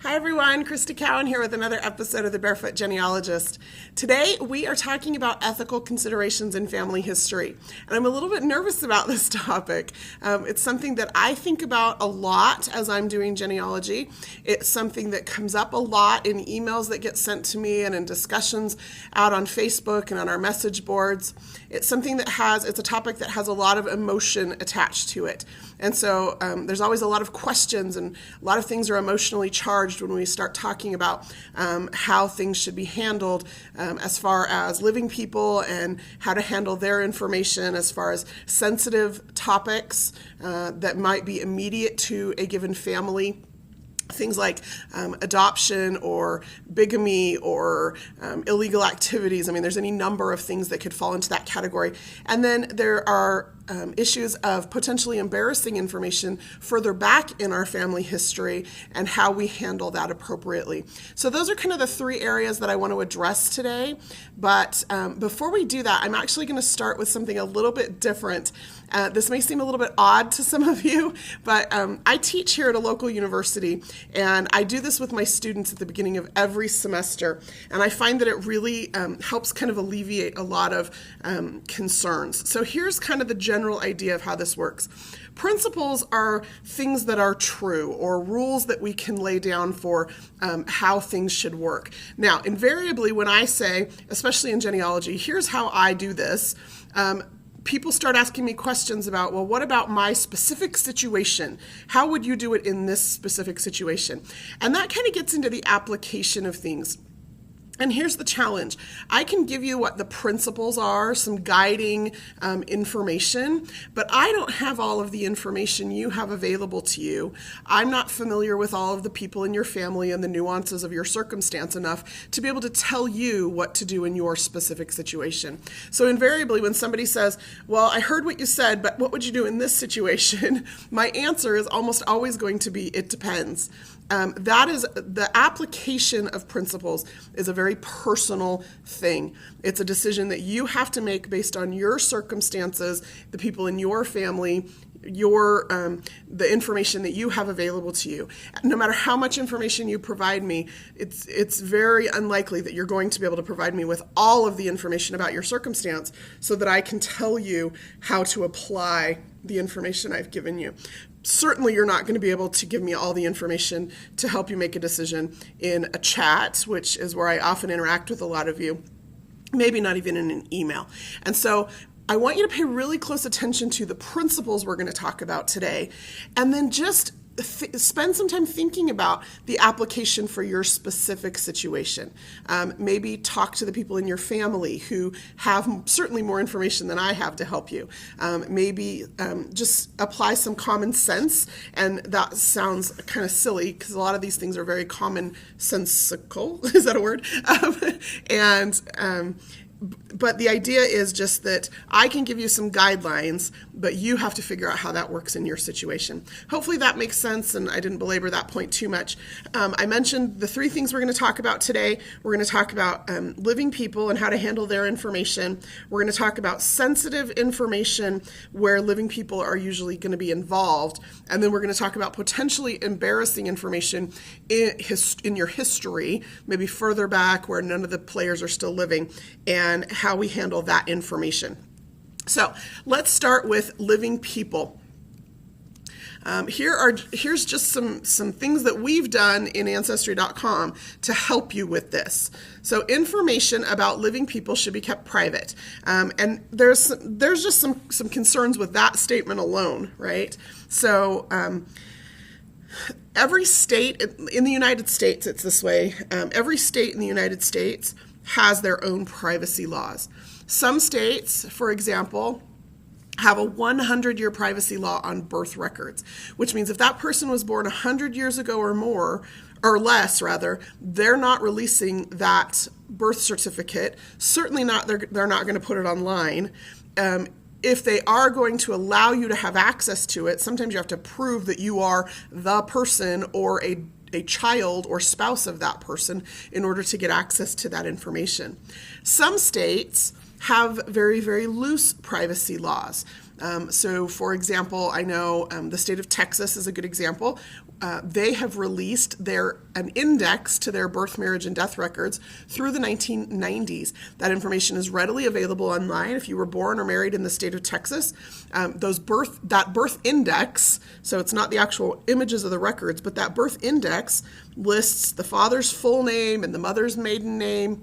Hi everyone, Crista Cowan here with another episode of The Barefoot Genealogist. Today we are talking about ethical considerations in family history, and I'm a little bit nervous about this topic. It's something that I think about a lot as I'm doing genealogy. It's something that comes up a lot in emails that get sent to me and in discussions out on Facebook and on our message boards. It's something it's a topic that has a lot of emotion attached to it. And so there's always a lot of questions, and a lot of things are emotionally charged when we start talking about how things should be handled as far as living people and how to handle their information as far as sensitive topics that might be immediate to a given family. Things like adoption or bigamy or illegal activities. I mean, there's any number of things that could fall into that category. And then there are issues of potentially embarrassing information further back in our family history and how we handle that appropriately. So those are kind of the three areas that I want to address today. But before we do that, I'm actually going to start with something a little bit different. This may seem a little bit odd to some of you, but I teach here at a local university, and I do this with my students at the beginning of every semester, and I find that it really helps kind of alleviate a lot of concerns. So here's kind of the general idea of how this works. Principles are things that are true, or rules that we can lay down for how things should work. Now, invariably, when I say, especially in genealogy, here's how I do this, people start asking me questions about, well, what about my specific situation? How would you do it in this specific situation? And that kind of gets into the application of things. And here's the challenge. I can give you what the principles are, some guiding information, but I don't have all of the information you have available to you. I'm not familiar with all of the people in your family and the nuances of your circumstance enough to be able to tell you what to do in your specific situation. So invariably, when somebody says, well, I heard what you said, but what would you do in this situation? My answer is almost always going to be, it depends. That is, the application of principles is a very personal thing. It's a decision that you have to make based on your circumstances, the people in your family, the information that you have available to you. No matter how much information you provide me, it's very unlikely that you're going to be able to provide me with all of the information about your circumstance so that I can tell you how to apply the information I've given you. Certainly, you're not going to be able to give me all the information to help you make a decision in a chat, which is where I often interact with a lot of you, maybe not even in an email. And so I want you to pay really close attention to the principles we're going to talk about today, and then just spend some time thinking about the application for your specific situation. Maybe talk to the people in your family who have certainly more information than I have to help you. Maybe just apply some common sense, and that sounds kind of silly because a lot of these things are very commonsensical. Is that a word? But the idea is just that I can give you some guidelines, but you have to figure out how that works in your situation. Hopefully that makes sense, and I didn't belabor that point too much. I mentioned the three things we're going to talk about today. We're going to talk about living people and how to handle their information. We're going to talk about sensitive information where living people are usually going to be involved. And then we're going to talk about potentially embarrassing information in your history, maybe further back where none of the players are still living, and how we handle that information. So let's start with living people. Here's just some things that we've done in Ancestry.com to help you with this. So information about living people should be kept private. And there's just some concerns with that statement alone, right? So every state in the United States, it's this way. Every state in the United States has their own privacy laws. Some states, for example, have a 100-year privacy law on birth records, which means if that person was born 100 years ago or more, or less rather, they're not releasing that birth certificate. Certainly not, they're not going to put it online. If they are going to allow you to have access to it, sometimes you have to prove that you are the person or a child or spouse of that person in order to get access to that information. Some states have very, very loose privacy laws. So, for example, I know the state of Texas is a good example. they have released an index to their birth, marriage, and death records through the 1990s. That information is readily available online. If you were born or married in the state of Texas, that birth index, so it's not the actual images of the records, but that birth index lists the father's full name and the mother's maiden name.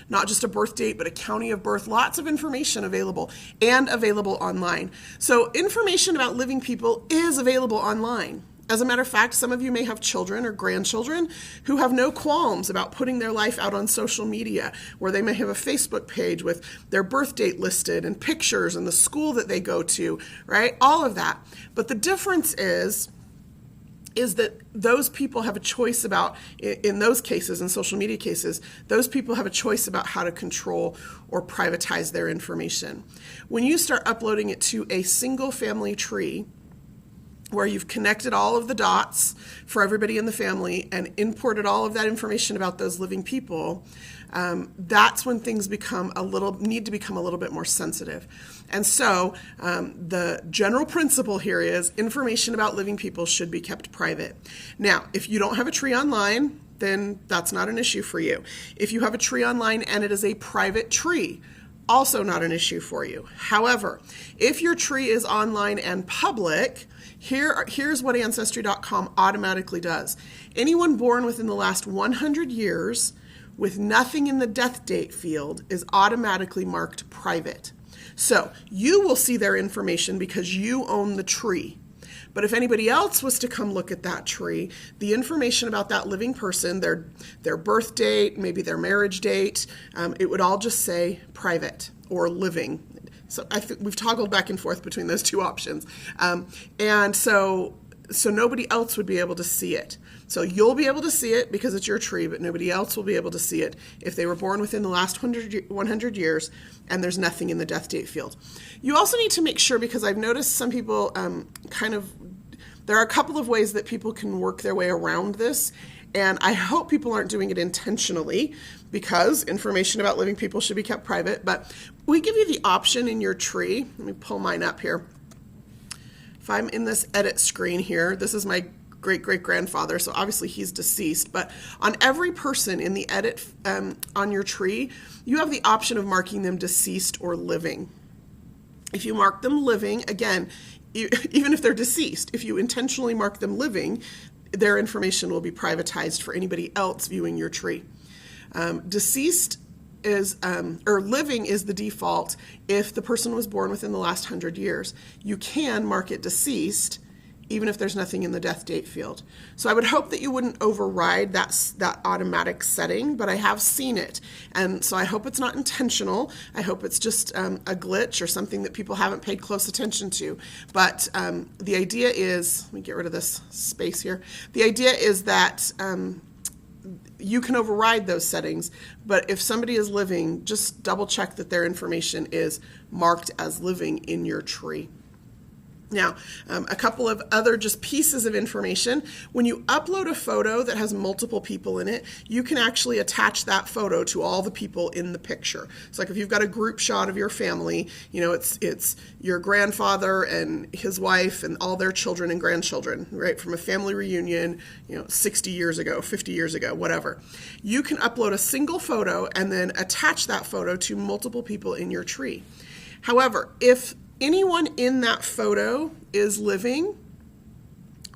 Not just a birth date, but a county of birth, lots of information available and available online. So information about living people is available online. As a matter of fact, some of you may have children or grandchildren who have no qualms about putting their life out on social media, where they may have a Facebook page with their birth date listed and pictures and the school that they go to, right? All of that. But the difference is that those people have a choice about, in those cases, in social media cases, those people have a choice about how to control or privatize their information. When you start uploading it to a single family tree, where you've connected all of the dots for everybody in the family and imported all of that information about those living people, that's when things need to become a little bit more sensitive. And so the general principle here is information about living people should be kept private. Now, if you don't have a tree online, then that's not an issue for you. If you have a tree online and it is a private tree, also not an issue for you. However, if your tree is online and public, here's what Ancestry.com automatically does. Anyone born within the last 100 years with nothing in the death date field is automatically marked private. So you will see their information because you own the tree. But if anybody else was to come look at that tree, the information about that living person, their birth date, maybe their marriage date, it would all just say private or living. So we've toggled back and forth between those two options. And so nobody else would be able to see it. So you'll be able to see it because it's your tree, but nobody else will be able to see it if they were born within the last 100 years and there's nothing in the death date field. You also need to make sure, because I've noticed some people there are a couple of ways that people can work their way around this, and I hope people aren't doing it intentionally, because information about living people should be kept private. But we give you the option in your tree. Let me pull mine up here. If I'm in this edit screen here, this is my great-great-grandfather, so obviously he's deceased. But on every person in the edit on your tree, you have the option of marking them deceased or living. If you mark them living, again, even if they're deceased, if you intentionally mark them living, their information will be privatized for anybody else viewing your tree. Deceased is, or living is the default if the person was born within the last 100 years. You can mark it deceased even if there's nothing in the death date field. So I would hope that you wouldn't override that automatic setting, but I have seen it. And so I hope it's not intentional. I hope it's just a glitch or something that people haven't paid close attention to. But the idea is, let me get rid of this space here. The idea is that you can override those settings, but if somebody is living, just double check that their information is marked as living in your tree. Now, a couple of other just pieces of information. When you upload a photo that has multiple people in it, you can actually attach that photo to all the people in the picture. It's like if you've got a group shot of your family, it's your grandfather and his wife and all their children and grandchildren, right, from a family reunion, 60 years ago, 50 years ago, whatever. You can upload a single photo and then attach that photo to multiple people in your tree. However, if anyone in that photo is living,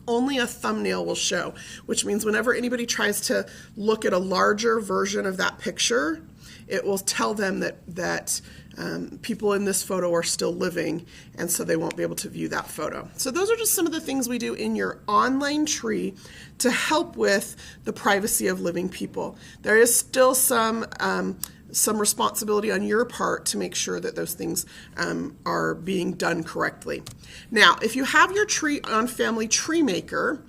only a thumbnail will show, which means whenever anybody tries to look at a larger version of that picture, it will tell them that people in this photo are still living, and so they won't be able to view that photo. So those are just some of the things we do in your online tree to help with the privacy of living people. There is still some responsibility on your part to make sure that those things are being done correctly. Now, if you have your tree on Family Tree Maker,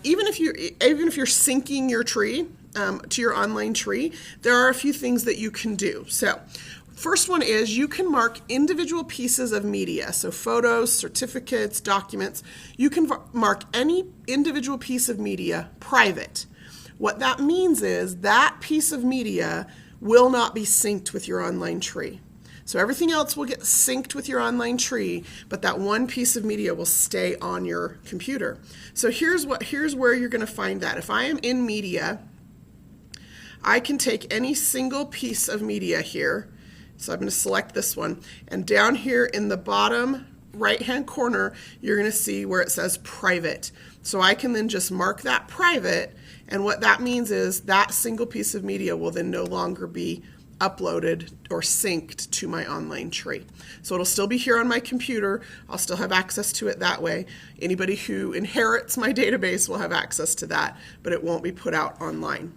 even if you're syncing your tree to your online tree, there are a few things that you can do. So, first one is you can mark individual pieces of media, so photos, certificates, documents. You can mark any individual piece of media private. What that means is that piece of media will not be synced with your online tree. So everything else will get synced with your online tree, but that one piece of media will stay on your computer. So here's where you're going to find that. If I am in media, I can take any single piece of media here. So I'm going to select this one, and down here in the bottom right-hand corner, you're going to see where it says private. So I can then just mark that private, and what that means is that single piece of media will then no longer be uploaded or synced to my online tree. So it'll still be here on my computer. I'll still have access to it that way. Anybody who inherits my database will have access to that, but it won't be put out online.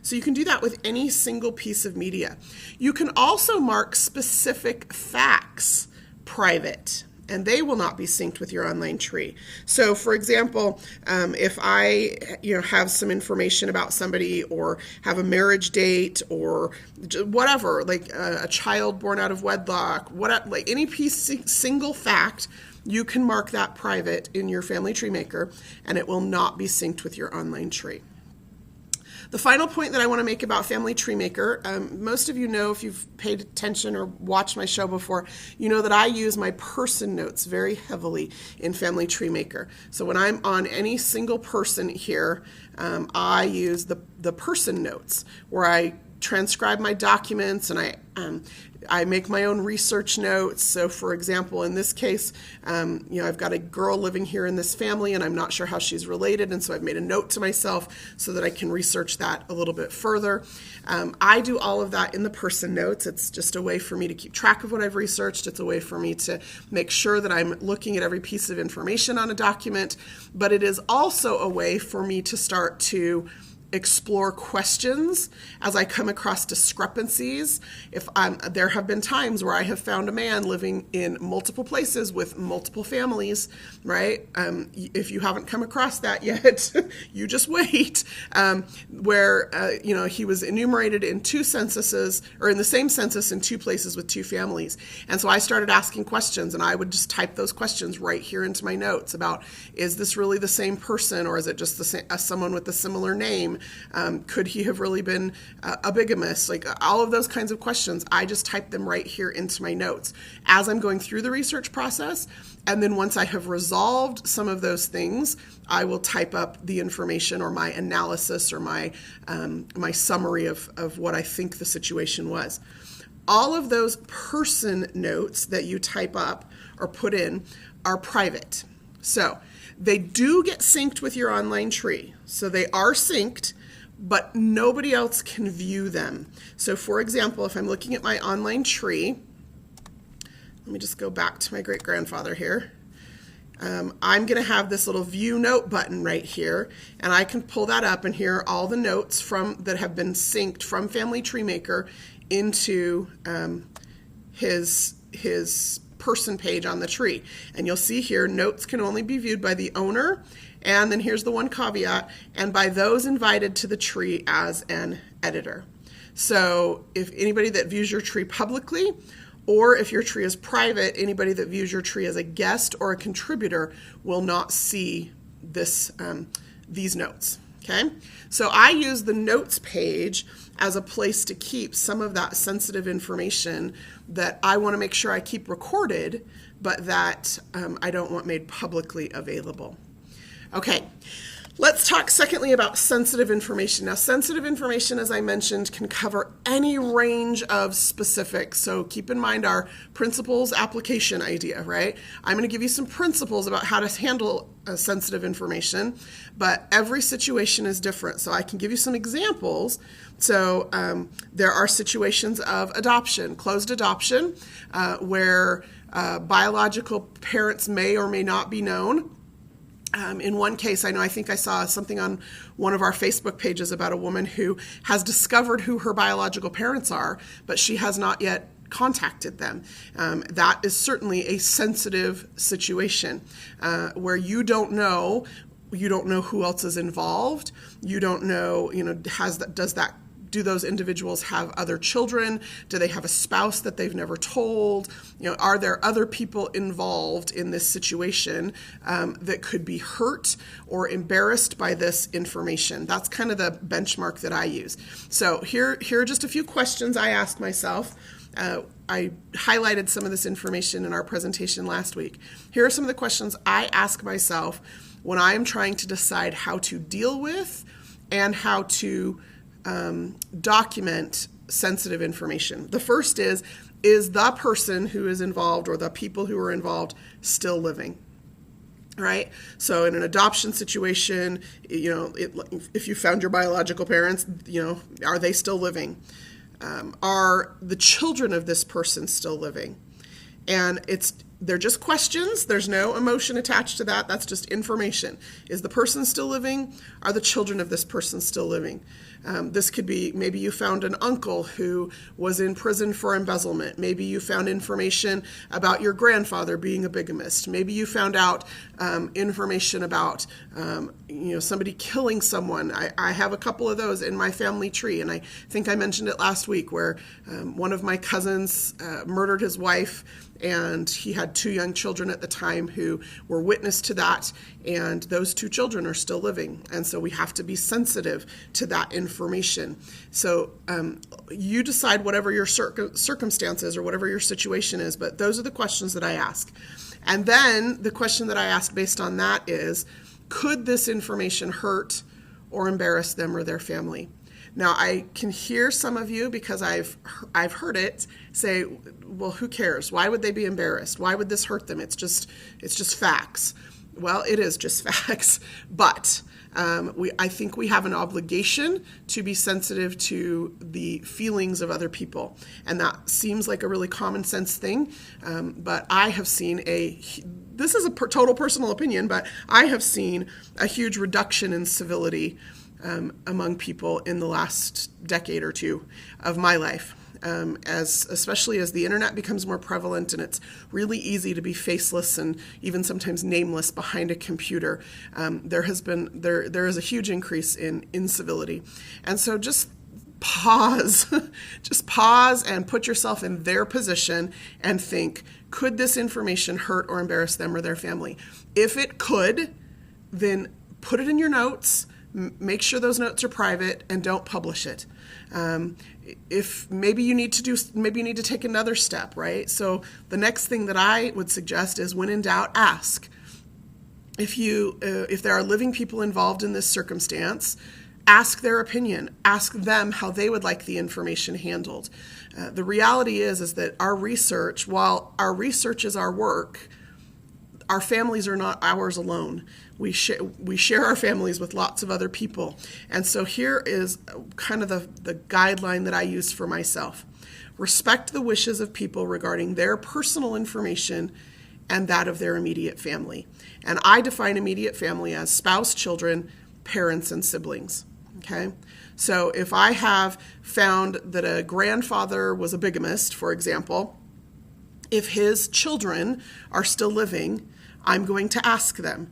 So you can do that with any single piece of media. You can also mark specific facts private, and they will not be synced with your online tree. So for example, if I have some information about somebody, or have a marriage date, or whatever, like a child born out of wedlock, like any single fact, you can mark that private in your Family Tree Maker, and it will not be synced with your online tree. The final point that I want to make about Family Tree Maker, most of you know, if you've paid attention or watched my show before, you know that I use my person notes very heavily in Family Tree Maker. So when I'm on any single person here, I use the person notes, where I transcribe my documents, and I make my own research notes. So for example, in this case, I've got a girl living here in this family, and I'm not sure how she's related, and so I've made a note to myself so that I can research that a little bit further. I do all of that in the person notes. It's just a way for me to keep track of what I've researched. It's a way for me to make sure that I'm looking at every piece of information on a document, but it is also a way for me to start to explore questions as I come across discrepancies. There have been times where I have found a man living in multiple places with multiple families, right? If you haven't come across that yet, you just wait. Where he was enumerated in two censuses, or in the same census in two places with two families. And so I started asking questions, and I would just type those questions right here into my notes about, is this really the same person, or is it just someone with a similar name? Could he have really been a bigamist? Like all of those kinds of questions, I just type them right here into my notes as I'm going through the research process. And then once I have resolved some of those things, I will type up the information, or my analysis, or my summary of what I think the situation was. All of those person notes that you type up or put in are private. So they do get synced with your online tree. So they are synced, but nobody else can view them. So for example, if I'm looking at my online tree, let me just go back to my great-grandfather here. I'm going to have this little view note button right here, and I can pull that up, and here are all the notes that have been synced from Family Tree Maker into his person page on the tree. And you'll see here, notes can only be viewed by the owner, and then here's the one caveat, and by those invited to the tree as an editor. So if anybody that views your tree publicly, or if your tree is private, anybody that views your tree as a guest or a contributor will not see these notes. Okay, so I use the notes page as a place to keep some of that sensitive information that I want to make sure I keep recorded, but that I don't want made publicly available. Okay, let's talk secondly about sensitive information. Now, sensitive information, as I mentioned, can cover any range of specifics. So keep in mind our principles application idea, right? I'm going to give you some principles about how to handle sensitive information, but every situation is different. So I can give you some examples. So there are situations of adoption, closed adoption, where biological parents may or may not be known. In one case, I think I saw something on one of our Facebook pages about a woman who has discovered who her biological parents are, but she has not yet contacted them. That is certainly a sensitive situation where you don't know who else is involved. You don't know, do those individuals have other children? Do they have a spouse that they've never told? Are there other people involved in this situation that could be hurt or embarrassed by this information? That's kind of the benchmark that I use. So here are just a few questions I asked myself. I highlighted some of this information in our presentation last week. Here are some of the questions I ask myself when I am trying to decide how to deal with and how to document sensitive information. The first is the person who is involved or the people who are involved still living? Right? So in an adoption situation, if you found your biological parents, are they still living? Are the children of this person still living? And they're just questions. There's no emotion attached to that. That's just information. Is the person still living? Are the children of this person still living? This could be, maybe you found an uncle who was in prison for embezzlement. Maybe you found information about your grandfather being a bigamist. Maybe you found out information about somebody killing someone. I have a couple of those in my family tree, and I think I mentioned it last week where one of my cousins murdered his wife, and he had 2 young children at the time who were witness to that, and those 2 children are still living. And so we have to be sensitive to that information. So you decide whatever your circumstances or whatever your situation is, but those are the questions that I ask. And then the question that I ask based on that is, could this information hurt or embarrass them or their family? Now, I can hear some of you, because I've heard it, say, well, who cares? Why would they be embarrassed? Why would this hurt them? It's just facts. Well, it is just facts, but I think we have an obligation to be sensitive to the feelings of other people, and that seems like a really common sense thing, but I have seen this is a total personal opinion, but I have seen a huge reduction in civility among people in the last decade or two of my life, especially as the internet becomes more prevalent and it's really easy to be faceless and even sometimes nameless behind a computer. There is a huge increase in incivility, and so just pause, and put yourself in their position and think, could this information hurt or embarrass them or their family? If it could, then put it in your notes. Make sure those notes are private and don't publish it. If maybe you need to take another step, right? So the next thing that I would suggest is, when in doubt, ask. If there are living people involved in this circumstance, ask their opinion. Ask them how they would like the information handled. The reality is that our research, while our research is our work, our families are not ours alone. We share our families with lots of other people. And so here is kind of the guideline that I use for myself. Respect the wishes of people regarding their personal information and that of their immediate family. And I define immediate family as spouse, children, parents, and siblings. Okay? So if I have found that a grandfather was a bigamist, for example, if his children are still living, I'm going to ask them,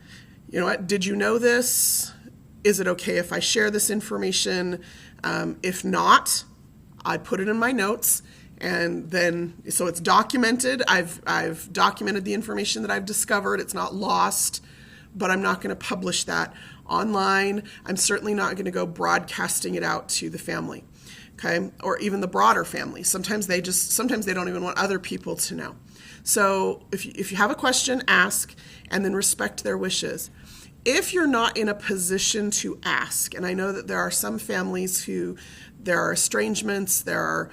you know what, did you know this? Is it okay if I share this information? If not, I put it in my notes, and then, so it's documented. I've documented the information that I've discovered. It's not lost, but I'm not going to publish that online. I'm certainly not going to go broadcasting it out to the family, okay, or even the broader family. Sometimes they don't even want other people to know. So if you have a question, ask, and then respect their wishes. If you're not in a position to ask, and I know that there are some families who there are estrangements, there are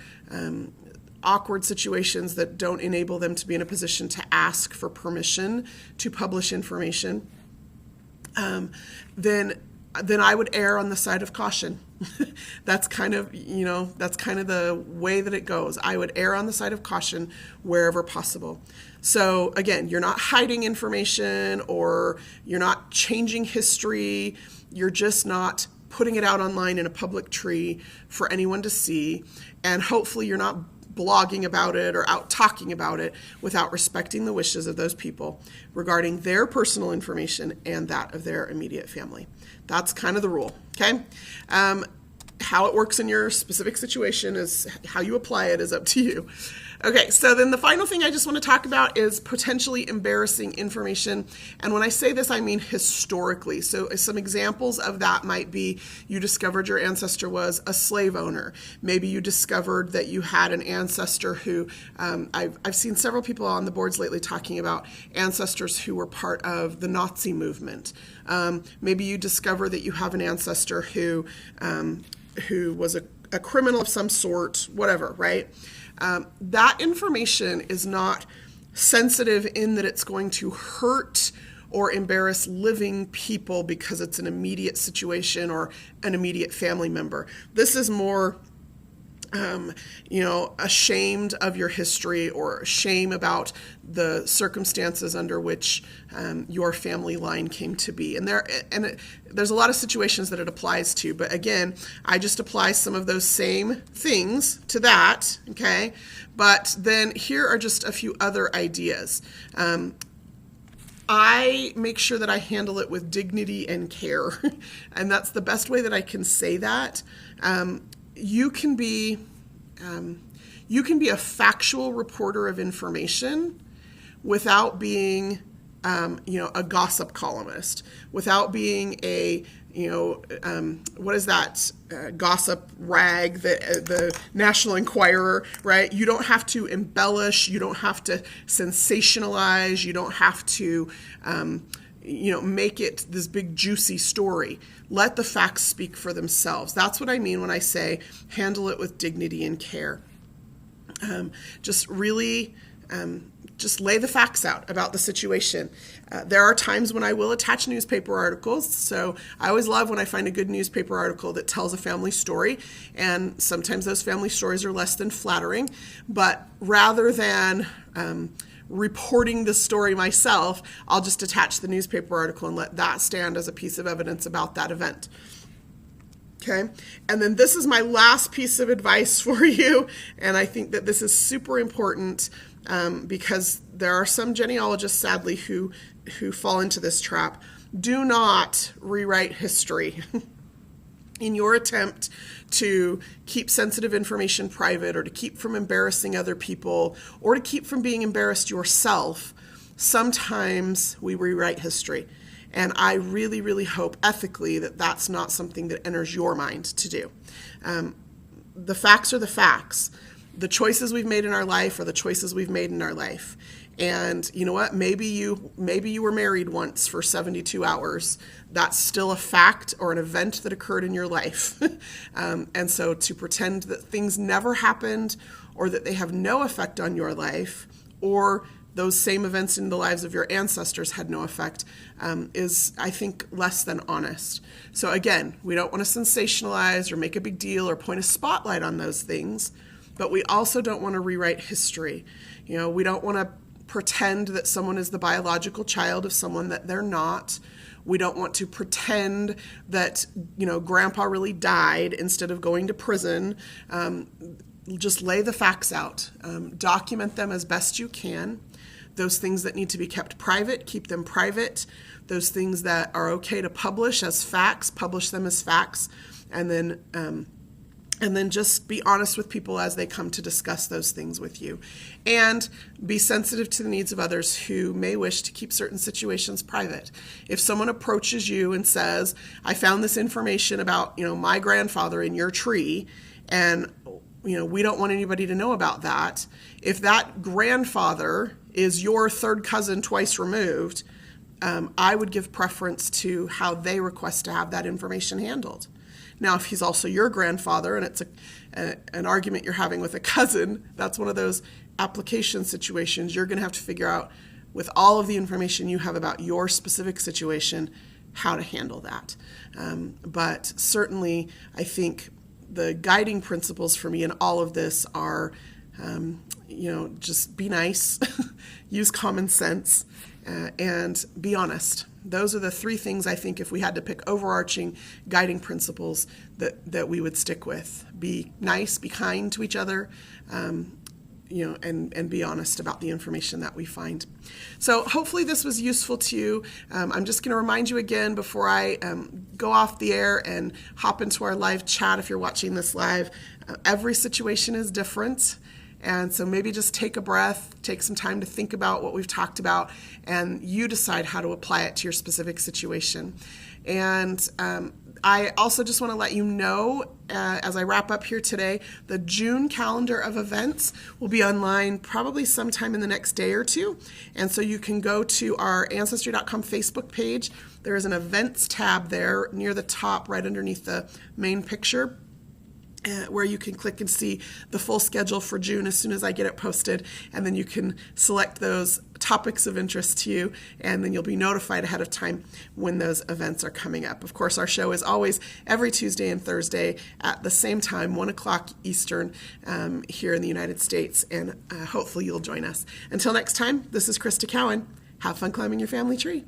awkward situations that don't enable them to be in a position to ask for permission to publish information, then I would err on the side of caution. That's kind of the way that it goes. I would err on the side of caution wherever possible. So again, you're not hiding information or you're not changing history. You're just not putting it out online in a public tree for anyone to see. And hopefully you're not blogging about it or out talking about it without respecting the wishes of those people regarding their personal information and that of their immediate family. That's kind of the rule, okay? How it works in your specific situation is how you apply it is up to you. Okay, so then the final thing I just want to talk about is potentially embarrassing information. And when I say this, I mean historically. So some examples of that might be you discovered your ancestor was a slave owner. Maybe you discovered that you had an ancestor who, I've seen several people on the boards lately talking about ancestors who were part of the Nazi movement. Maybe you discover that you have an ancestor who was a criminal of some sort, whatever, right? That information is not sensitive in that it's going to hurt or embarrass living people because it's an immediate situation or an immediate family member. This is more, ashamed of your history or shame about the circumstances under which your family line came to be. And there's a lot of situations that it applies to, but again, I just apply some of those same things to that, okay? But then here are just a few other ideas. I make sure that I handle it with dignity and care, and that's the best way that I can say that. You can be a factual reporter of information without being, a gossip columnist, without being a, what is that gossip rag, the National Enquirer, right? You don't have to embellish, you don't have to sensationalize, you don't have to, make it this big juicy story. Let the facts speak for themselves. That's what I mean when I say handle it with dignity and care. Just really just lay the facts out about the situation. There are times when I will attach newspaper articles, so I always love when I find a good newspaper article that tells a family story, and sometimes those family stories are less than flattering, but rather than reporting the story myself, I'll just attach the newspaper article and let that stand as a piece of evidence about that event. Okay, and then this is my last piece of advice for you, and I think that this is super important because there are some genealogists, sadly, who fall into this trap. Do not rewrite history. In your attempt to keep sensitive information private or to keep from embarrassing other people or to keep from being embarrassed yourself, sometimes we rewrite history. And I really, really hope ethically that that's not something that enters your mind to do. The facts are the facts. The choices we've made in our life are the choices we've made in our life. And you know what? Maybe you were married once for 72 hours. That's still a fact or an event that occurred in your life. And so to pretend that things never happened or that they have no effect on your life or those same events in the lives of your ancestors had no effect is, I think, less than honest. So again, we don't want to sensationalize or make a big deal or point a spotlight on those things, but we also don't want to rewrite history. We don't want to pretend that someone is the biological child of someone that they're not. We don't want to pretend that, grandpa really died instead of going to prison. Just lay the facts out. Document them as best you can. Those things that need to be kept private, keep them private. Those things that are okay to publish as facts, publish them as facts. And then just be honest with people as they come to discuss those things with you. And be sensitive to the needs of others who may wish to keep certain situations private. If someone approaches you and says, I found this information about, my grandfather in your tree, and we don't want anybody to know about that. If that grandfather is your third cousin twice removed, I would give preference to how they request to have that information handled. Now, if he's also your grandfather and it's an argument you're having with a cousin, that's one of those application situations you're going to have to figure out with all of the information you have about your specific situation, how to handle that. But certainly, I think the guiding principles for me in all of this are, just be nice, use common sense, and be honest. Those are the three things I think if we had to pick overarching guiding principles that we would stick with. Be nice, be kind to each other, and be honest about the information that we find. So hopefully this was useful to you. I'm just going to remind you again before I go off the air and hop into our live chat if you're watching this live. Every situation is different. And so maybe just take a breath, take some time to think about what we've talked about, and you decide how to apply it to your specific situation. And I also just want to let you know, as I wrap up here today, the June calendar of events will be online probably sometime in the next day or two. And so you can go to our Ancestry.com Facebook page. There is an events tab there near the top, right underneath the main picture, where you can click and see the full schedule for June as soon as I get it posted, and then you can select those topics of interest to you, and then you'll be notified ahead of time when those events are coming up. Of course, our show is always every Tuesday and Thursday at the same time, 1 o'clock Eastern, here in the United States, and hopefully you'll join us. Until next time, this is Crista Cowan. Have fun climbing your family tree.